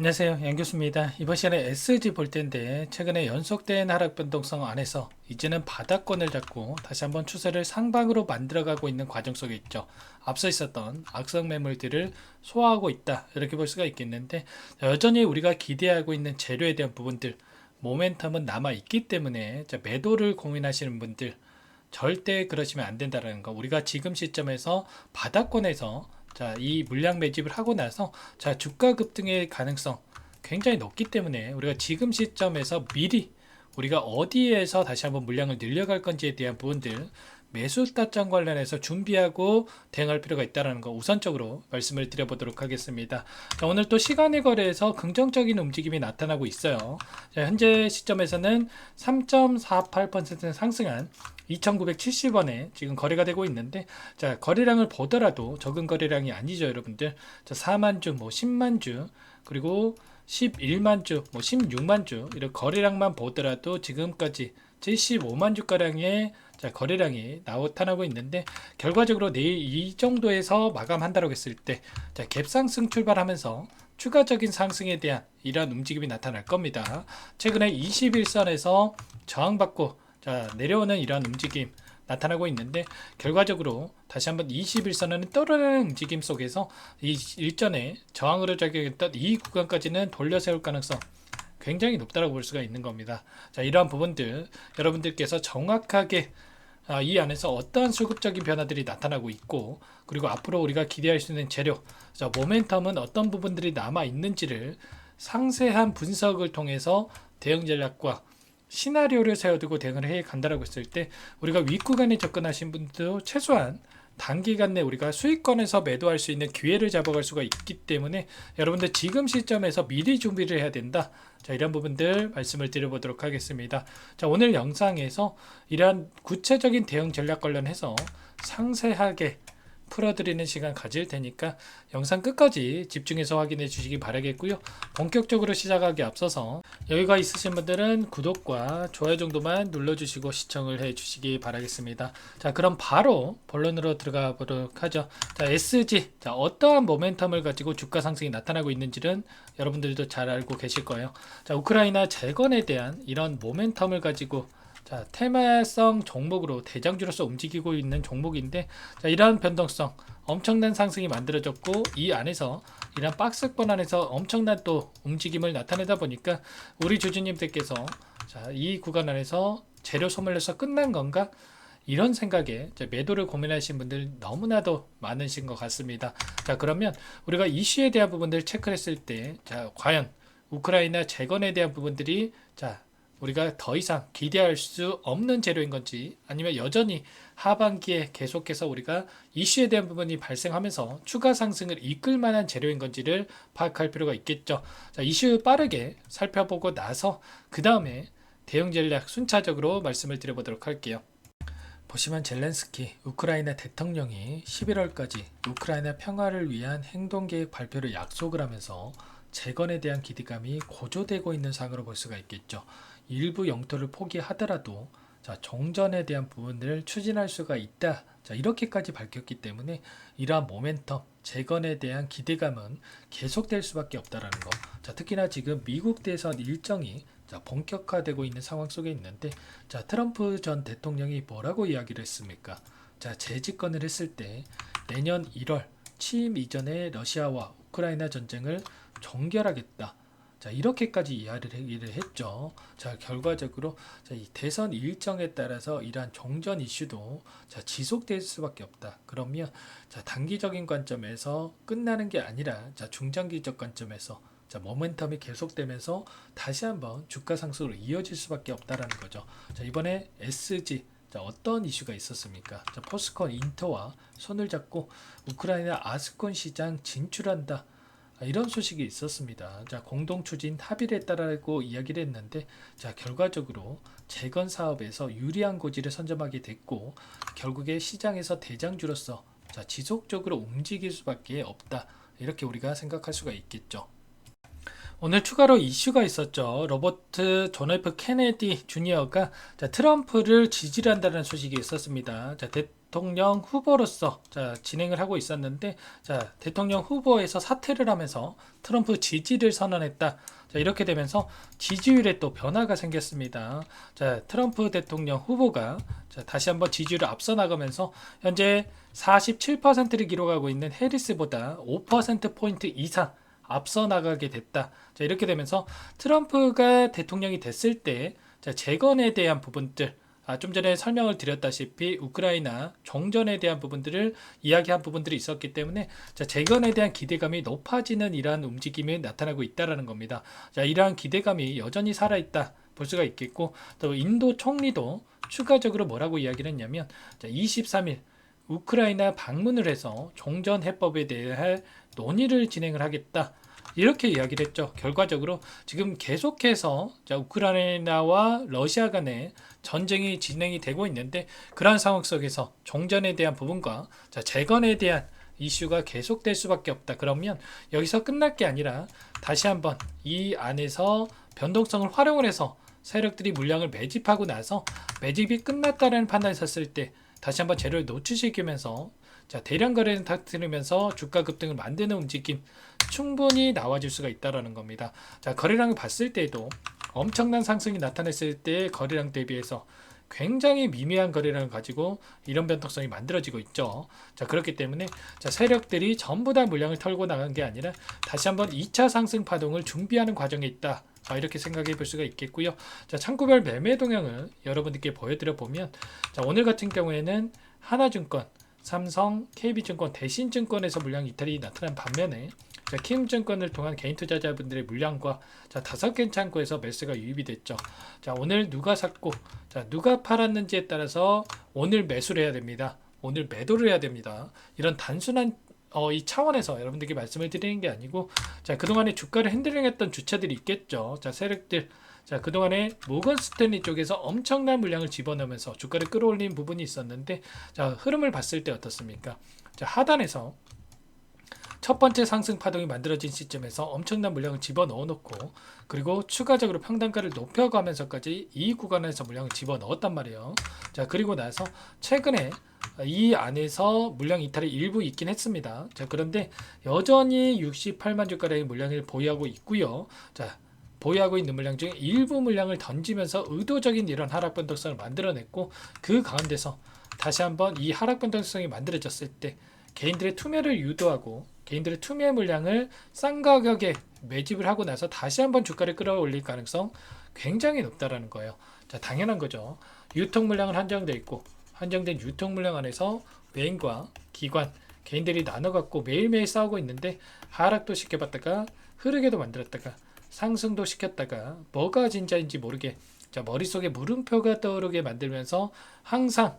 안녕하세요. 양교수입니다. 이번 시간에 SG 볼 텐데 최근에 연속된 하락 변동성 안에서 이제는 바닥권을 잡고 다시 한번 추세를 상방으로 만들어가고 있는 과정 속에 있죠. 앞서 있었던 악성 매물들을 소화하고 있다. 이렇게 볼 수가 있겠는데 여전히 우리가 기대하고 있는 재료에 대한 부분들 모멘텀은 남아 있기 때문에 매도를 고민하시는 분들 절대 그러시면 안 된다는 거. 우리가 지금 시점에서 바닥권에서 이 물량 매집을 하고 나서 주가 급등의 가능성 굉장히 높기 때문에 우리가 지금 시점에서 미리 우리가 어디에서 다시 한번 물량을 늘려갈 건지에 대한 부분들 매수 타점 관련해서 준비하고 대응할 필요가 있다는 거 우선적으로 말씀을 드려보도록 하겠습니다. 오늘 또 시간의 거래에서 긍정적인 움직임이 나타나고 있어요. 현재 시점에서는 3.48% 상승한 2,970원에 지금 거래가 되고 있는데 거래량을 보더라도 적은 거래량이 아니죠, 여러분들. 4만 주, 10만 주, 그리고 11만 주, 16만 주 이런 거래량만 보더라도 지금까지 75만 주가량의 거래량이 나타나고 있는데 결과적으로 내일 이 정도에서 마감한다고 했을 때 갭상승 출발하면서 추가적인 상승에 대한 이러한 움직임이 나타날 겁니다. 최근에 21선에서 저항받고 내려오는 이러한 움직임 나타나고 있는데 결과적으로 다시 한번 21선은 떨어지는 움직임 속에서 이 일전에 저항으로 작용했던 이 구간까지는 돌려 세울 가능성 굉장히 높다고 볼 수가 있는 겁니다. 이러한 부분들 여러분들께서 정확하게 이 안에서 어떠한 수급적인 변화들이 나타나고 있고 그리고 앞으로 우리가 기대할 수 있는 재료 모멘텀은 어떤 부분들이 남아 있는지를 상세한 분석을 통해서 대응 전략과 시나리오를 세워두고 대응을 해 간다라고 했을 때 우리가 윗구간에 접근하신 분들도 최소한 단기간 내 우리가 수익권에서 매도할 수 있는 기회를 잡아갈 수가 있기 때문에 여러분들 지금 시점에서 미리 준비를 해야 된다. 이런 부분들 말씀을 드려보도록 하겠습니다. 오늘 영상에서 이러한 구체적인 대응 전략 관련해서 상세하게 풀어드리는 시간 가질 테니까 영상 끝까지 집중해서 확인해 주시기 바라겠고요. 본격적으로 시작하기 앞서서 여유가 있으신 분들은 구독과 좋아요 정도만 눌러주시고 시청을 해 주시기 바라겠습니다. 그럼 바로 본론으로 들어가 보도록 하죠. SG 어떠한 모멘텀을 가지고 주가 상승이 나타나고 있는지는 여러분들도 잘 알고 계실 거예요. 우크라이나 재건에 대한 이런 모멘텀을 가지고 테마성 종목으로 대장주로서 움직이고 있는 종목인데 이러한 변동성 엄청난 상승이 만들어졌고 이 안에서 이런 박스권 안에서 엄청난 또 움직임을 나타내다 보니까 우리 주주님들께서 이 구간 안에서 재료 소멸해서 끝난 건가? 이런 생각에 매도를 고민하신 분들 너무나도 많으신 것 같습니다. 그러면 우리가 이슈에 대한 부분들을 체크했을 때 과연 우크라이나 재건에 대한 부분들이 우리가 더 이상 기대할 수 없는 재료인 건지 아니면 여전히 하반기에 계속해서 우리가 이슈에 대한 부분이 발생하면서 추가 상승을 이끌 만한 재료인 건지를 파악할 필요가 있겠죠. 이슈 빠르게 살펴보고 나서 그 다음에 대응 전략 순차적으로 말씀을 드려보도록 할게요. 보시면 젤렌스키 우크라이나 대통령이 11월까지 우크라이나 평화를 위한 행동계획 발표를 약속을 하면서 재건에 대한 기대감이 고조되고 있는 상황으로 볼 수가 있겠죠. 일부 영토를 포기하더라도 종전에 대한 부분을 추진할 수가 있다. 이렇게까지 밝혔기 때문에 이러한 모멘텀, 재건에 대한 기대감은 계속될 수밖에 없다라는 거. 특히나 지금 미국 대선 일정이 본격화되고 있는 상황 속에 있는데 트럼프 전 대통령이 뭐라고 이야기를 했습니까? 재집권을 했을 때 내년 1월 취임 이전에 러시아와 우크라이나 전쟁을 종결하겠다. 이렇게까지 이야기를 했죠. 결과적으로 이 대선 일정에 따라서 이러한 종전 이슈도 지속될 수밖에 없다. 그러면 단기적인 관점에서 끝나는 게 아니라 중장기적 관점에서 모멘텀이 계속되면서 다시 한번 주가 상승으로 이어질 수밖에 없다라는 거죠. 이번에 SG 어떤 이슈가 있었습니까? 포스콘 인터와 손을 잡고 우크라이나 아스콘 시장 진출한다. 이런 소식이 있었습니다. 공동 추진 합의를 했다라고 이야기를 했는데 결과적으로 재건 사업에서 유리한 고지를 선점하게 됐고 결국에 시장에서 대장주로서 지속적으로 움직일 수밖에 없다. 이렇게 우리가 생각할 수가 있겠죠. 오늘 추가로 이슈가 있었죠. 로버트 존 F 케네디 주니어가 트럼프를 지지를 한다는 소식이 있었습니다. 대통령 후보로서 진행을 하고 있었는데 대통령 후보에서 사퇴를 하면서 트럼프 지지를 선언했다. 이렇게 되면서 지지율에 또 변화가 생겼습니다. 트럼프 대통령 후보가 다시 한번 지지율을 앞서 나가면서 현재 47%를 기록하고 있는 해리스보다 5%포인트 이상 앞서 나가게 됐다. 이렇게 되면서 트럼프가 대통령이 됐을 때 재건에 대한 부분들, 좀 전에 설명을 드렸다시피 우크라이나 종전에 대한 부분들을 이야기한 부분들이 있었기 때문에 재건에 대한 기대감이 높아지는 이러한 움직임이 나타나고 있다는 겁니다. 이러한 기대감이 여전히 살아있다 볼 수가 있겠고, 또 인도 총리도 추가적으로 뭐라고 이야기를 했냐면 23일 우크라이나 방문을 해서 종전 해법에 대해 논의를 진행을 하겠다. 이렇게 이야기를 했죠. 결과적으로 지금 계속해서 우크라이나와 러시아 간의 전쟁이 진행이 되고 있는데, 그러한 상황 속에서 종전에 대한 부분과 재건에 대한 이슈가 계속될 수밖에 없다. 그러면 여기서 끝날 게 아니라 다시 한번 이 안에서 변동성을 활용을 해서 세력들이 물량을 매집하고 나서 매집이 끝났다는 판단이 섰을 때 다시 한번 재료를 노출시키면서 대량 거래를 터뜨리면서 주가 급등을 만드는 움직임 충분히 나와줄 수가 있다라는 겁니다. 거래량을 봤을 때도 엄청난 상승이 나타났을 때 거래량 대비해서 굉장히 미미한 거래량을 가지고 이런 변동성이 만들어지고 있죠. 그렇기 때문에 세력들이 전부 다 물량을 털고 나간 게 아니라 다시 한번 2차 상승 파동을 준비하는 과정에 있다. 이렇게 생각해 볼 수가 있겠고요. 창구별 매매 동향을 여러분들께 보여드려 보면, 오늘 같은 경우에는 하나증권, 삼성, KB증권, 대신증권에서 물량 이탈이 나타난 반면에 키움증권을 통한 개인 투자자분들의 물량과 5개 창구에서 매수가 유입이 됐죠. 오늘 누가 샀고 누가 팔았는지에 따라서 오늘 매수를 해야 됩니다. 오늘 매도를 해야 됩니다. 이런 단순한 이 차원에서 여러분들께 말씀을 드리는 게 아니고, 그동안에 주가를 핸들링했던 주체들이 있겠죠. 세력들, 그동안에 모건 스탠리 쪽에서 엄청난 물량을 집어넣으면서 주가를 끌어올린 부분이 있었는데, 흐름을 봤을 때 어떻습니까? 하단에서 첫 번째 상승 파동이 만들어진 시점에서 엄청난 물량을 집어넣어 놓고, 그리고 추가적으로 평단가를 높여가면서까지 이 구간에서 물량을 집어넣었단 말이에요. 그리고 나서 최근에 이 안에서 물량 이탈이 일부 있긴 했습니다. 그런데 여전히 68만 주가량의 물량을 보유하고 있고요. 보유하고 있는 물량 중에 일부 물량을 던지면서 의도적인 이런 하락 변동성을 만들어냈고, 그 가운데서 다시 한번 이 하락 변동성이 만들어졌을 때 개인들의 투매를 유도하고 개인들의 투매 물량을 싼 가격에 매집을 하고 나서 다시 한번 주가를 끌어올릴 가능성 굉장히 높다라는 거예요. 당연한 거죠. 유통 물량은 한정되어 있고, 한정된 유통 물량 안에서 메인과 기관, 개인들이 나눠 갖고 매일매일 싸우고 있는데, 하락도 시켜봤다가 흐르게도 만들었다가 상승도 시켰다가 뭐가 진짜인지 모르게 머릿속에 물음표가 떠오르게 만들면서 항상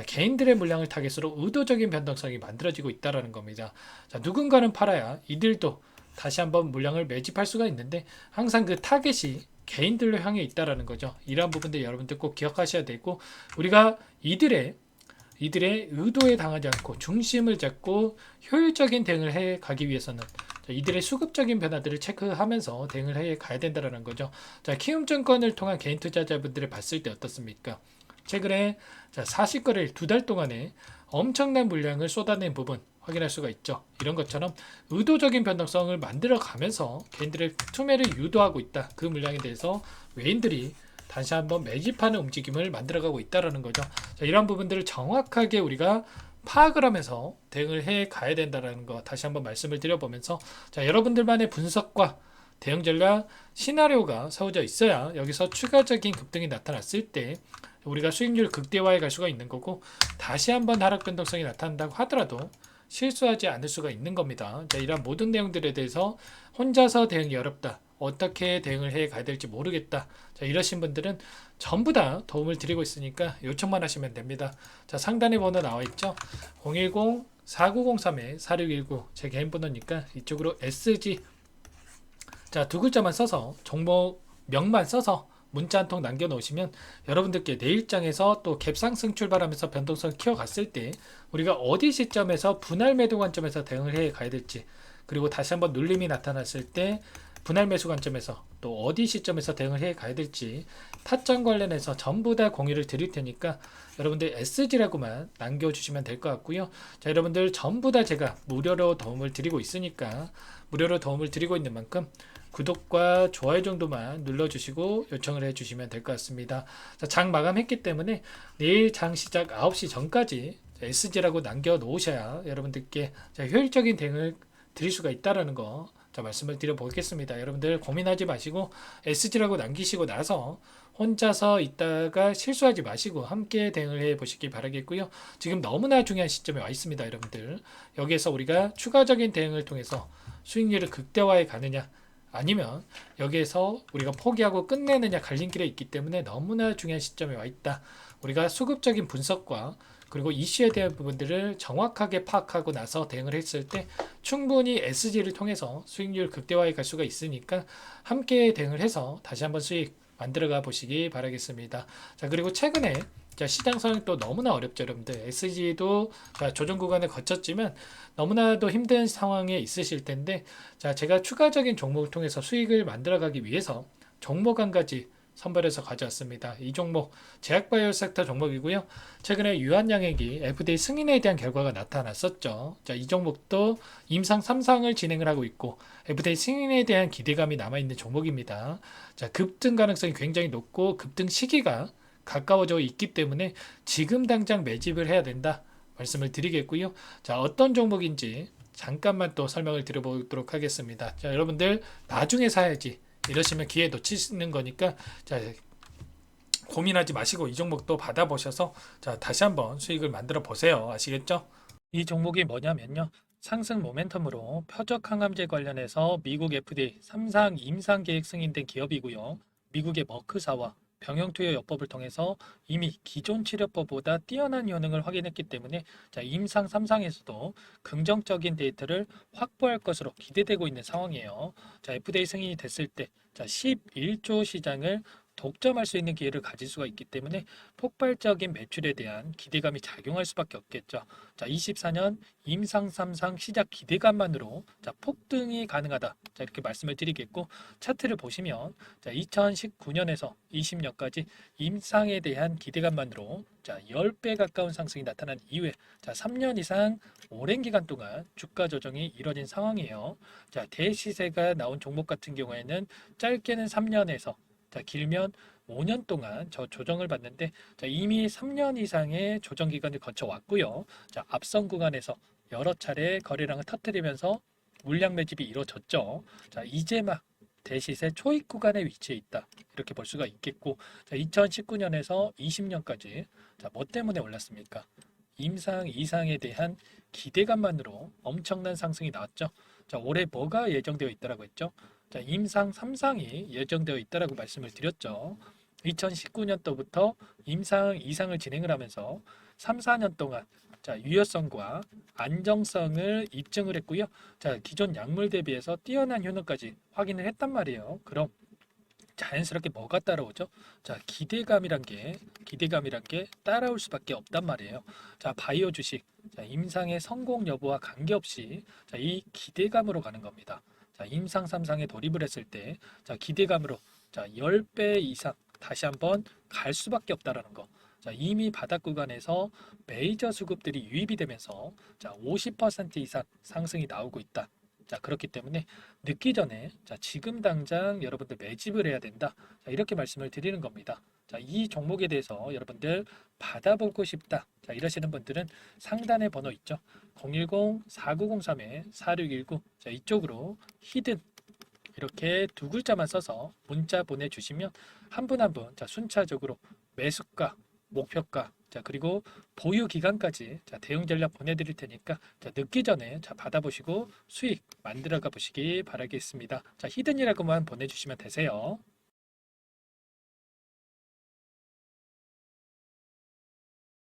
개인들의 물량을 타겟으로 의도적인 변동성이 만들어지고 있다는 겁니다. 누군가는 팔아야 이들도 다시 한번 물량을 매집할 수가 있는데, 항상 그 타겟이 개인들로 향해 있다는 거죠. 이러한 부분들 여러분들 꼭 기억하셔야 되고, 우리가 이들의 의도에 당하지 않고 중심을 잡고 효율적인 대응을 해 가기 위해서는 이들의 수급적인 변화들을 체크하면서 대응을 해 가야 된다는 거죠. 키움증권을 통한 개인 투자자분들을 봤을 때 어떻습니까? 최근에 40거래일 2달 동안에 엄청난 물량을 쏟아낸 부분 확인할 수가 있죠. 이런 것처럼 의도적인 변동성을 만들어 가면서 개인들의 투매를 유도하고 있다. 그 물량에 대해서 외인들이 다시 한번 매집하는 움직임을 만들어가고 있다는 거죠. 이런 부분들을 정확하게 우리가 파악을 하면서 대응을 해 가야 된다는 거 다시 한번 말씀을 드려보면서, 여러분들만의 분석과 대응 전략 시나리오가 세워져 있어야 여기서 추가적인 급등이 나타났을 때 우리가 수익률 극대화해 갈 수가 있는 거고, 다시 한번 하락 변동성이 나타난다고 하더라도 실수하지 않을 수가 있는 겁니다. 이런 모든 내용들에 대해서 혼자서 대응이 어렵다, 어떻게 대응을 해 가야 될지 모르겠다, 이러신 분들은 전부 다 도움을 드리고 있으니까 요청만 하시면 됩니다. 상단에 번호 나와 있죠. 010-4903-4619 제 개인 번호니까 이쪽으로 SG 두 글자만 써서 종목명만 써서 문자 한 통 남겨놓으시면 여러분들께 내일장에서 또 갭상승 출발하면서 변동성을 키워갔을 때 우리가 어디 시점에서 분할 매도 관점에서 대응을 해 가야 될지, 그리고 다시 한번 눌림이 나타났을 때 분할 매수 관점에서 또 어디 시점에서 대응을 해 가야 될지 타점 관련해서 전부 다 공유를 드릴 테니까 여러분들 SG라고만 남겨주시면 될 것 같고요. 자, 여러분들 전부 다 제가 무료로 도움을 드리고 있으니까 무료로 도움을 드리고 있는 만큼 구독과 좋아요 정도만 눌러주시고 요청을 해주시면 될 것 같습니다. 자, 장 마감했기 때문에 내일 장 시작 9시 전까지 SG라고 남겨놓으셔야 여러분들께 효율적인 대응을 드릴 수가 있다라는 거 말씀을 드려보겠습니다. 여러분들 고민하지 마시고 SG라고 남기시고 나서 혼자서 있다가 실수하지 마시고 함께 대응을 해 보시기 바라겠고요. 지금 너무나 중요한 시점에 와 있습니다. 여러분들 여기에서 우리가 추가적인 대응을 통해서 수익률을 극대화해 가느냐 아니면 여기에서 우리가 포기하고 끝내느냐 갈림길에 있기 때문에 너무나 중요한 시점에 와 있다. 우리가 수급적인 분석과 그리고 이슈에 대한 부분들을 정확하게 파악하고 나서 대응을 했을 때 충분히 SG를 통해서 수익률 극대화에 갈 수가 있으니까 함께 대응을 해서 다시 한번 수익 만들어가 보시기 바라겠습니다. 자, 그리고 최근에 시장 상황이 또 너무나 어렵죠, 여러분들. SG도 조정 구간을 거쳤지만 너무나도 힘든 상황에 있으실 텐데, 자, 제가 추가적인 종목을 통해서 수익을 만들어가기 위해서 종목 한 가지 선별해서 가져왔습니다. 이 종목 제약바이오 섹터 종목이고요. 최근에 유한양액이 FDA 승인에 대한 결과가 나타났었죠. 자, 이 종목도 임상 3상을 진행을 하고 있고 FDA 승인에 대한 기대감이 남아있는 종목입니다. 자, 급등 가능성이 굉장히 높고 급등 시기가 가까워져 있기 때문에 지금 당장 매집을 해야 된다 말씀을 드리겠고요. 자, 어떤 종목인지 잠깐만 또 설명을 드려보도록 하겠습니다. 자, 여러분들 나중에 사야지 이러시면 기회 놓치는 거니까 자, 고민하지 마시고 이 종목도 받아보셔서 자, 다시 한번 수익을 만들어 보세요. 아시겠죠? 이 종목이 뭐냐면요. 상승 모멘텀으로 표적 항암제 관련해서 미국 FDA 3상 임상 계획 승인된 기업이고요. 미국의 머크사와 병용투여요법을 통해서 이미 기존 치료법보다 뛰어난 효능을 확인했기 때문에 자, 임상 3상에서도 긍정적인 데이터를 확보할 것으로 기대되고 있는 상황이에요. 자, FDA 승인이 됐을 때 자, 11조 시장을 독점할 수 있는 기회를 가질 수가 있기 때문에 폭발적인 매출에 대한 기대감이 작용할 수밖에 없겠죠. 자, 24년 임상 3상 시작 기대감만으로 자, 폭등이 가능하다. 자, 이렇게 말씀을 드리겠고 차트를 보시면 자, 2019년에서 20년까지 임상에 대한 기대감만으로 자, 10배 가까운 상승이 나타난 이후에 자, 3년 이상 오랜 기간 동안 주가 조정이 이뤄진 상황이에요. 자, 대시세가 나온 종목 같은 경우에는 짧게는 3년에서 자, 길면 5년 동안 저 조정을 받는데 자, 이미 3년 이상의 조정 기간을 거쳐 왔고요. 자, 앞선 구간에서 여러 차례 거래량을 터뜨리면서 물량 매집이 이루어졌죠. 자, 이제 막 대시세 초입 구간에 위치해 있다. 이렇게 볼 수가 있겠고, 자, 2019년에서 20년까지 자, 뭐 때문에 올랐습니까? 임상 이상에 대한 기대감만으로 엄청난 상승이 나왔죠. 자, 올해 뭐가 예정되어 있다라고 했죠? 자, 임상 3상이 예정되어 있다라고 말씀을 드렸죠. 2019년도부터 임상 2상을 진행을 하면서 3, 4년 동안 자, 유효성과 안정성을 입증을 했고요. 자, 기존 약물 대비해서 뛰어난 효능까지 확인을 했단 말이에요. 그럼 자연스럽게 뭐가 따라오죠? 자, 기대감이란 게 따라올 수밖에 없단 말이에요. 자, 바이오 주식, 자, 임상의 성공 여부와 관계없이 자, 이 기대감으로 가는 겁니다. 자, 임상 3상에 돌입을 했을 때, 자, 기대감으로 자, 10배 이상 다시 한번 갈 수밖에 없다라는 거. 자, 이미 바닥 구간에서 메이저 수급들이 유입이 되면서 자, 50% 이상 상승이 나오고 있다. 자, 그렇기 때문에 늦기 전에 자, 지금 당장 여러분들 매집을 해야 된다. 자, 이렇게 말씀을 드리는 겁니다. 자, 이 종목에 대해서 여러분들 받아보고 싶다. 자, 이러시는 분들은 상단에 번호 있죠. 010-4903-4619. 자, 이쪽으로 히든 이렇게 두 글자만 써서 문자 보내주시면 한 분 한 분 자, 순차적으로 매수가, 목표가, 자, 그리고 보유 기간까지 자, 대응 전략 보내드릴 테니까 자, 늦기 전에 자, 받아보시고 수익 만들어가 보시기 바라겠습니다. 자, 히든이라고만 보내주시면 되세요.